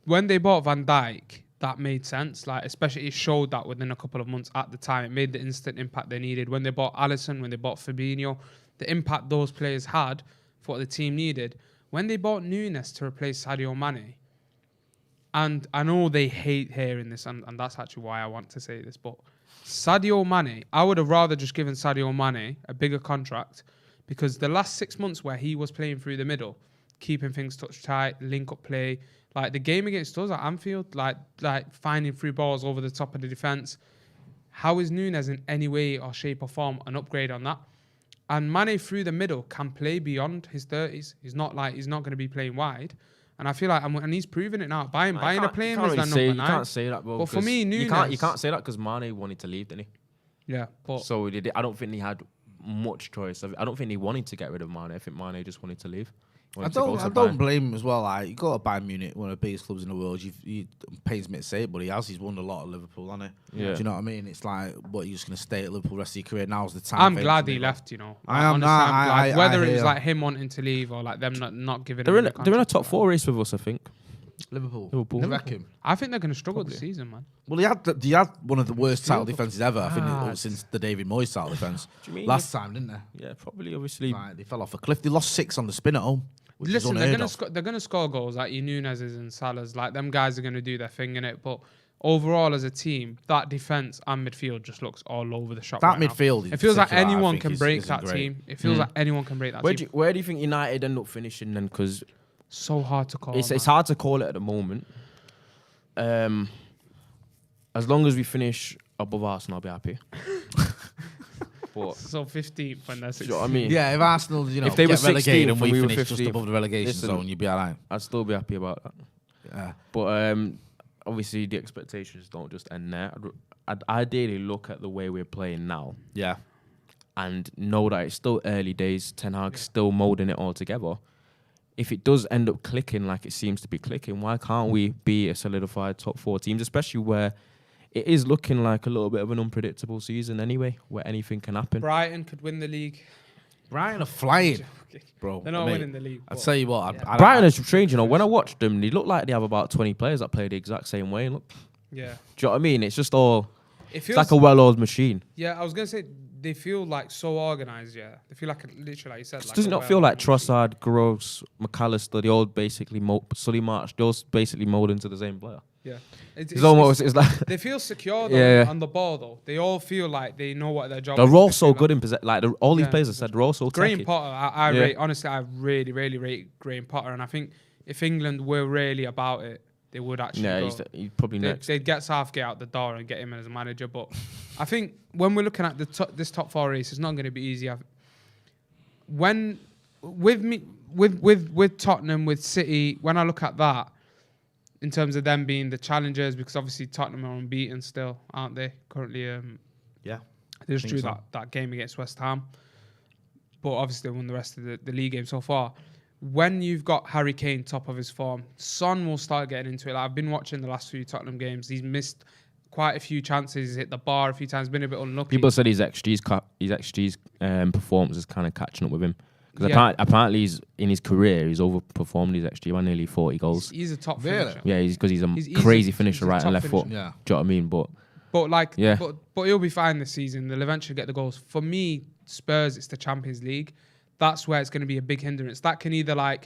when they bought Van Dijk, that made sense. Especially it showed that within a couple of months at the time, it made the instant impact they needed. When they bought Alisson, when they bought Fabinho, the impact those players had for what the team needed. When they bought Núñez to replace Sadio Mane, and I know they hate hearing this, and that's actually why I want to say this, but Sadio Mane, I would have rather just given Sadio Mane a bigger contract, because the last 6 months where he was playing through the middle, keeping things touch tight, link up play, the game against us at Anfield, finding through balls over the top of the defence, how is Núñez in any way or shape or form an upgrade on that? And Mane through the middle can play beyond his 30s. He's not going to be playing wide. And I feel like, and he's proving it now. Buying a player is that number 9. You can't say that, bro. But for me, Núñez... You can't say that because Mane wanted to leave, didn't he? Yeah. So I don't think he had much choice. I don't think he wanted to get rid of Mane. I think Mane just wanted to leave. I don't blame him as well. Like, you got to Bayern Munich, one of the biggest clubs in the world. It pains me to say it, but he's won a lot at Liverpool, hasn't he? Yeah. Do you know what I mean? It's like, what, you're just going to stay at Liverpool the rest of your career? Now's the time. I'm glad he left, you know. I'm glad. Whether it's like him wanting to leave or like them not giving They're him in a top 4 race with us, I think. Liverpool. You reckon? I think they're going to struggle this season, man. Well, he had one of the worst title defences ever. I think it was since the David Moyes title defense. Last time, didn't they? Yeah, probably, obviously. They fell off a cliff. They lost 6 on the spin at home. Listen, they're gonna score goals like your Nunez's and Salah's. Like, them guys are gonna do their thing in it. But overall, as a team, that defense and midfield just looks all over the shop. That midfield, it feels like anyone can break that team. It feels like anyone can break that team. Where do you think United end up finishing then? Because so hard to call. It's hard to call it at the moment. As long as we finish above Arsenal, I'll be happy. So 15th when they're 16th. You know what I mean? Yeah, if Arsenal, if they were relegated and we were finished 15th, just above the relegation zone, you'd be alright. I'd still be happy about that. Yeah. But obviously the expectations don't just end there. I'd ideally look at the way we're playing now. Yeah. And know that it's still early days. Ten Hag's still moulding it all together. If it does end up clicking like it seems to be clicking, why can't we be a solidified top 4 teams, especially where it is looking like a little bit of an unpredictable season anyway, where anything can happen. Brighton could win the league. Brighton are flying, bro. They're not winning the league. I'll tell you what. Brighton is strange, you know. When I watched them, they look like they have about 20 players that play the exact same way. Look, yeah. Do you know what I mean? It's just all. It's like a well-oiled machine. Yeah, I was gonna say they feel like so organised. Yeah, they feel like literally, like you said. Does it not feel like Trossard, Gross, McAllister? They all basically Sully March. They all basically mould into the same player. Yeah, it's like they feel secure though, on the ball though. They all feel like they know what their job is. They're all so good in possession. Like all these players have said, they're all so Graham Potter, I rate, honestly, I really, really rate Graham Potter, and I think if England were really about it, they would actually go. He's probably next. They'd get Southgate out the door and get him as a manager. But I think when we're looking at this top 4 race, it's not going to be easy. With Tottenham, with City, when I look at that, in terms of them being the challengers, because obviously Tottenham are unbeaten still, aren't they? Currently, yeah. They just drew that game against West Ham. But obviously they won the rest of the league game so far. When you've got Harry Kane top of his form, Son will start getting into it. Like, I've been watching the last few Tottenham games. He's missed quite a few chances. He's hit the bar a few times, been a bit unlucky. People said his XG's performance is kind of catching up with him. Because apparently he's, in his career, he's overperformed his XG by nearly 40 goals. He's a top finisher. Yeah, because he's a crazy finisher right and left foot. Yeah. Do you know what I mean? But he'll be fine this season. They'll eventually get the goals. For me, Spurs, it's the Champions League. That's where it's going to be a big hindrance. That can either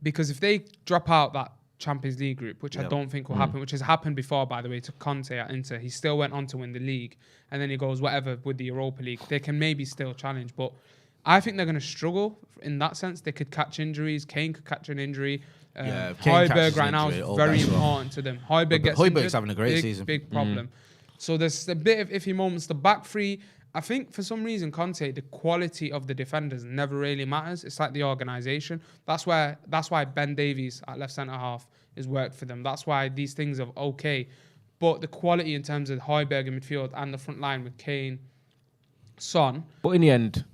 because if they drop out that Champions League group, which I don't think will happen, which has happened before, by the way, to Conte at Inter. He still went on to win the league, and then he goes whatever with the Europa League. They can maybe still challenge, but I think they're going to struggle in that sense. They could catch injuries. Kane could catch an injury. Højbjerg right now is very important to them. Højbjerg's having a great season. Big problem. So there's a bit of iffy moments. The back three, I think for some reason, Conte, the quality of the defenders never really matters. It's like the organisation. That's why Ben Davies at left centre half has worked for them. That's why these things are okay. But the quality in terms of Højbjerg in midfield and the front line with Kane, Son. But in the end,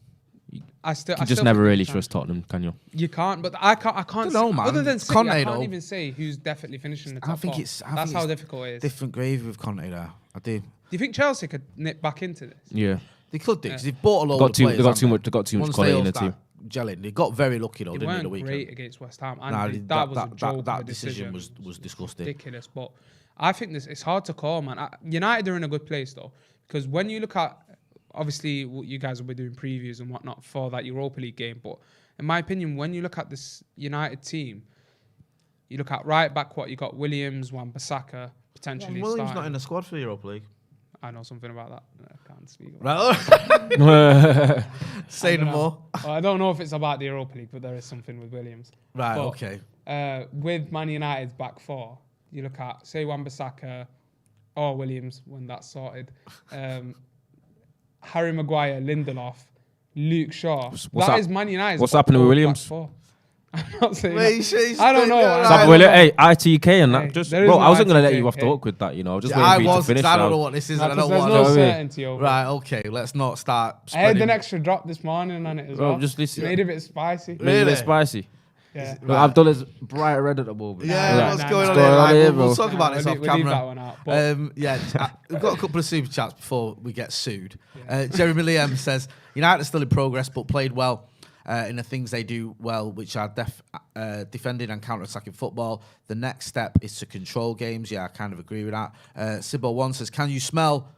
I just never really trust Tottenham, can you? You can't, but I can't. Know, man. Other than City, Conte, I can't even say who's definitely finishing the top four. That's how difficult it is. Different gravy with Conte there. I do. Do you think Chelsea could nip back into this? Yeah, they could do because they've bought a lot of players. They got too much quality in the team. Gelling. They got very lucky though, didn't they? The weekend. Great against West Ham. And that was a joke. That decision was disgusting. Ridiculous. But I think it's hard to call, man. United are in a good place though, because when you look at, obviously, you guys will be doing previews and whatnot for that Europa League game. But in my opinion, when you look at this United team, you look at right back, you got Williams, Wan-Bissaka, potentially Williams starting. not in the squad for the Europa League. I know something about that. I can't speak about that. Say no more. I don't know if it's about the Europa League, but there is something with Williams. Right, but, okay. With Man United's back four, you look at, say, Wan-Bissaka or Williams when that's sorted. Harry Maguire, Lindelof, Luke Shaw. That is Man United's What's happening with Williams? Back four. I'm not saying Wait, that. I don't know. Hey, ITK and that. Just, there is bro, no I wasn't going to let ITK, you off the hey. hook with that, you know. Just I waiting for you to was, finish. because I don't know what this is. And I don't There's want no to. certainty over it. Right, okay, let's not start I had spreading. an extra drop this morning on it as well. Just listen. Made it a bit spicy. Made it a bit spicy. Yeah. Look, Abdul is bright red at the moment. Yeah, what's going on What's going on here? here, We'll bro? talk about this off we'll leave that camera. one out. But We've got a couple of super chats before we get sued. Jeremy Liam says, United are still in progress, but played well in the things they do well, which are defending and counter-attacking football. The next step is to control games. Yeah, I kind of agree with that. Sibbo1 says, can you smell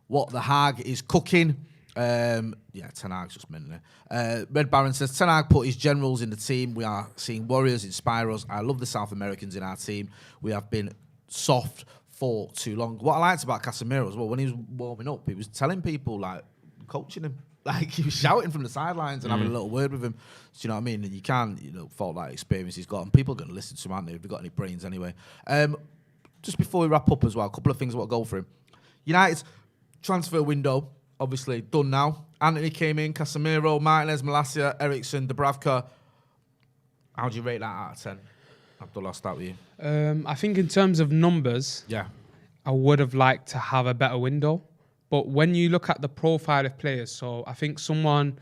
what the Hag is cooking? Ten Hag's just mentioned it. Red Baron says, Ten Hag put his generals in the team. We are seeing warriors inspire us. I love the South Americans in our team. We have been soft for too long. What I liked about Casemiro as well, when he was warming up, he was telling people, like, coaching him. Like, he was shouting from the sidelines and having a little word with him. Do you know what I mean? And you can't, fault that experience he's got. And people are going to listen to him, aren't they, if they've got any brains anyway. Just before we wrap up as well, a couple of things I want to go for him. United's transfer window, obviously done now. Anthony came in, Casemiro, Martinez, Malacia, Ericsson, Dubravka. How do you rate that out of 10? Abdul, I'll start with you. I think in terms of numbers, I would have liked to have a better window. But when you look at the profile of players, so I think someone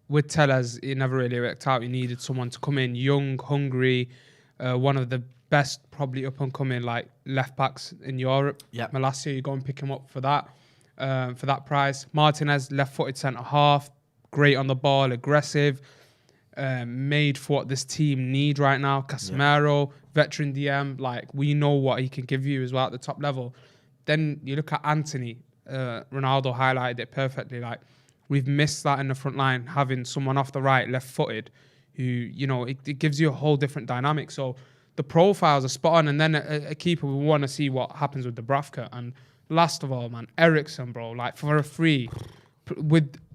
would tell us it never really worked out. You needed someone to come in young, hungry, one of the best probably up and coming like left backs in Europe. Malacia, you go and pick him up for that price. Martinez, left-footed centre half, great on the ball, aggressive, made for what this team need right now. Casemiro, veteran DM, like we know what he can give you as well at the top level. Then you look at Anthony. Ronaldo highlighted it perfectly. Like we've missed that in the front line, having someone off the right, left-footed, who it gives you a whole different dynamic. So the profiles are spot on, and then a keeper we want to see what happens with Dubravka. And last of all, man, Ericsson, bro, like for a free.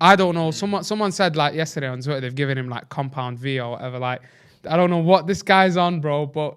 I don't know. Someone said like yesterday on Twitter they've given him like compound V or whatever. Like I don't know what this guy's on, bro, but.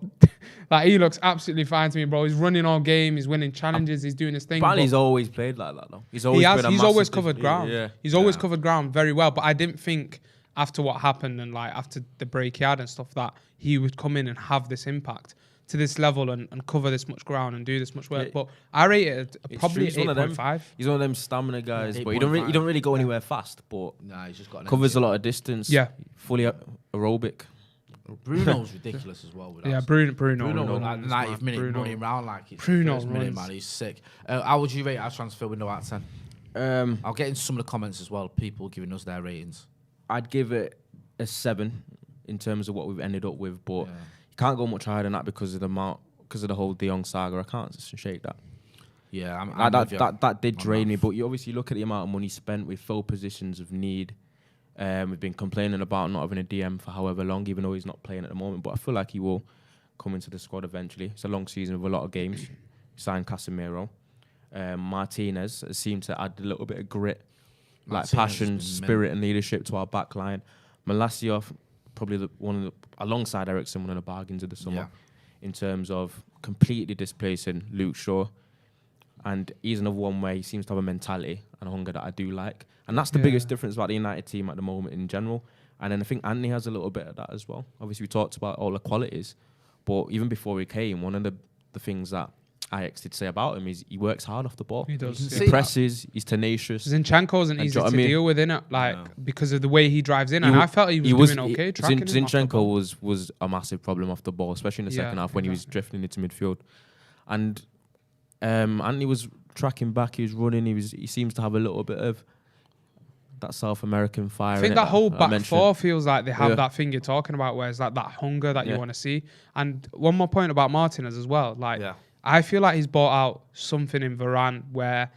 Like, he looks absolutely fine to me, bro. He's running all game. He's winning challenges. He's doing his thing. Apparently, he's always played like that, though. He's always covered ground. Yeah. He's always covered ground very well. But I didn't think after what happened and, like, after the break he had and stuff that he would come in and have this impact to this level and cover this much ground and do this much work. But I rate it probably 8.5. He's one of them stamina guys. But you don't really go anywhere fast. But he's just got covers a lot of distance. Yeah. Fully aerobic. Bruno's ridiculous as well. With us. Bruno like 90th minute running around like it's Bruno first minute, man. He's sick. How would you rate our transfer window out of 10? I'll get into some of the comments as well. People giving us their ratings. I'd give it a 7 in terms of what we've ended up with, but you can't go much higher than that because of the whole De Jong saga. I can't just shake that. Yeah, that did drain me. But you obviously look at the amount of money spent with full positions of need. We've been complaining about not having a DM for however long, even though he's not playing at the moment. But I feel like he will come into the squad eventually. It's a long season with a lot of games. Signed Casemiro. Martinez seemed to add a little bit of grit, like passion, spirit, and leadership to our back line. Malacia, probably alongside Ericsson, one of the bargains of the summer in terms of completely displacing Luke Shaw. And he's another one where he seems to have a mentality and a hunger that I do like. And that's the biggest difference about the United team at the moment in general. And then I think Anthony has a little bit of that as well. Obviously, we talked about all the qualities. But even before he came, one of the things that Ajax did say about him is he works hard off the ball. He does. He presses, he's tenacious. Zinchenko isn't easy to deal with, innit? Like, because of the way he drives in. And I felt he was doing okay. Zinchenko was a massive problem off the ball, especially in the second half when he was drifting into midfield. And Anthony was tracking back, he was running, he seems to have a little bit of that South American fire. I think that whole back four feels like they have that thing you're talking about, where it's like that hunger that you want to see. And one more point about Martinez as well. Like, I feel like he's brought out something in Varane where,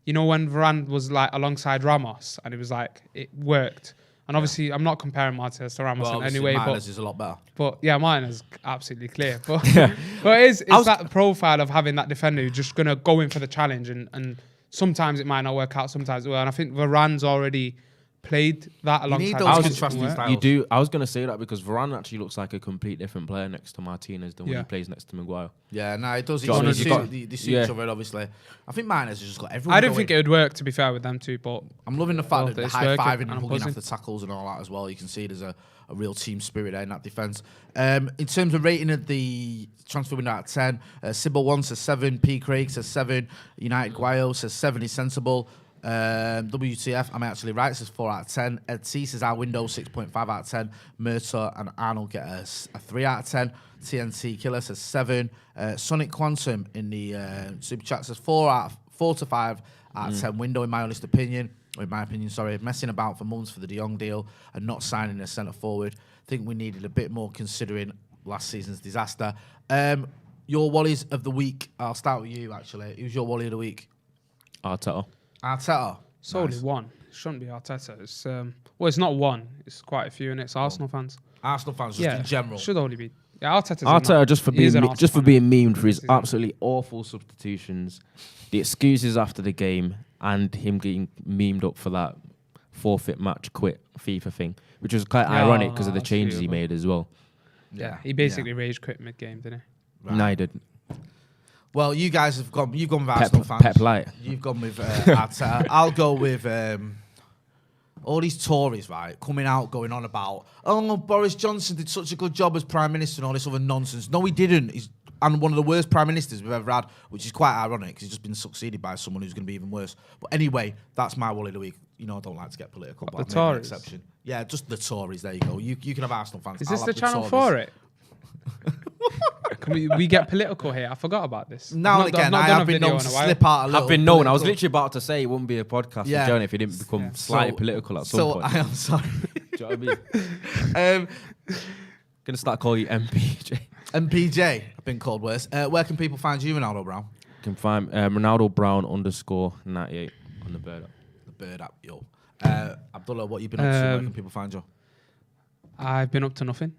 when Varane was like alongside Ramos and it was like, it worked. And obviously, I'm not comparing Martinez to Ramos in any way. Martinez is a lot better. But yeah, Martinez is absolutely clear. But it's that profile of having that defender who's just going to go in for the challenge and sometimes it might not work out, sometimes it will. And I think Varane's already played that You need alongside. those Haaland, contrasting work. styles. You do. I was going to say that because Varane actually looks like a complete different player next to Martinez than when Yeah. he plays next to Maguire. Yeah, no, it does. Do you know what I mean? They You got- suit yeah. each other, obviously. I think Martinez has just got everyone. I don't going. think it would work, to be fair, with them two, but I'm loving the fact Well, that the it's high working, fiving and and I'm hugging buzzing. after tackles and all that as well. You can see there's a real team spirit there in that defence. In terms of rating of the transfer window out of 10, Sybil 1 says 7, P. Craig says 7, United Guayo says 7 is sensible. WTF, I'm actually right, says 4 out of 10. Ed C says our window 6.5 out of 10. Murta and Arnold get a 3 out of 10. TNT Killer says 7. Sonic Quantum in the super chat says 4 to 5 out of 10 window, in my honest opinion. Or in my opinion, sorry, messing about for months for the De Jong deal and not signing a centre forward. Think we needed a bit more considering last season's disaster. Your Wallies of the week. I'll start with you, actually. Who's your Wally of the week? Arteta. Arteta. it's only one. It shouldn't be Arteta. It's well, it's not one. It's quite a few, and it's Arsenal fans. Arsenal fans, just in general. Should only be. Yeah, Arteta's Arteta just for being memed for his He's an- absolutely awful substitutions, the excuses after the game, and him getting memed up for that forfeit match quit FIFA thing, which was quite ironic because of the that's changes he beautiful. made as well. Yeah, he basically rage quit mid-game, didn't he? Right. No, he didn't. Well, you guys have gone. You've gone with Arsenal fans. Pep Light. You've gone with Arteta. I'll go with all these Tories, right, coming out going on about, oh, Boris Johnson did such a good job as Prime Minister and all this other nonsense. No, he didn't. He's one of the worst Prime Ministers we've ever had, which is quite ironic because he's just been succeeded by someone who's going to be even worse. But anyway, that's my Wally of the week. You know, I don't like to get political, but the I've made an Tories? exception. Yeah, just the Tories. There you go. You can have Arsenal fans. Is I'll this have the channel Tories. for it? Can we get political here? I forgot about this. Now I've and not- I've again, not I done have a been video known in to a while. slip out a little. I've been known. I was political. literally about to say it wouldn't be a podcast Yeah. with John if he didn't become slightly political at some So point. I am sorry. Do you know what I mean? um, Gonna start calling you MPJ. MPJ, I've been called worse. Where can people find you, Ronaldo Brown? You can find Ronaldo Brown _98 on the bird. The bird app, yo. Abdullah, what you been up to? Where can people find you? I've been up to nothing,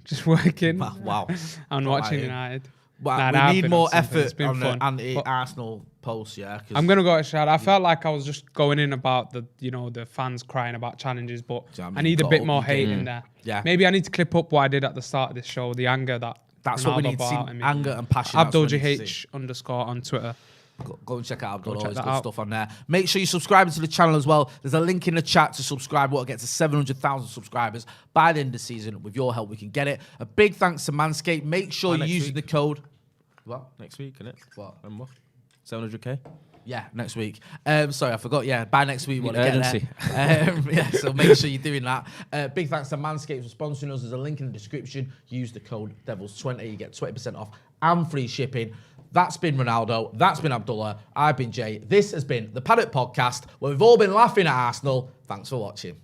just working Wow. and Not watching lying. United. Well, Nah, I've we need been more on something. It's effort been on the fun. anti-Arsenal posts, yeah. 'cause I'm gonna go a shout. I felt like I was just going in about the fans crying about challenges, but Do you know what I I mean? need a Got bit up more your hate game. in there. Yeah. Maybe I need to clip up what I did at the start of this show, the anger That's what we Ronaldo need to see. brought out in me. Anger and passion. that's Abdul what we need to see. JH_ on Twitter. Go and check out Abdul. Go check Always that good out. stuff on there. Make sure you subscribe to the channel as well. There's a link in the chat to subscribe. We'll get to 700,000 subscribers by the end of the season. With your help, we can get it. A big thanks to Manscaped. Make sure you're next using week. the code. What? Next week, innit? What? Remember? 700k. Yeah, next week. Sorry, I forgot. Yeah, by next week, we want to get Urgency. there. Yeah, so make sure you're doing that. Big thanks to Manscaped for sponsoring us. There's a link in the description. Use the code DEVILS20. You get 20% off and free shipping. That's been Ronaldo. That's been Abdullah. I've been Jay. This has been the Paddock Podcast, where we've all been laughing at Arsenal. Thanks for watching.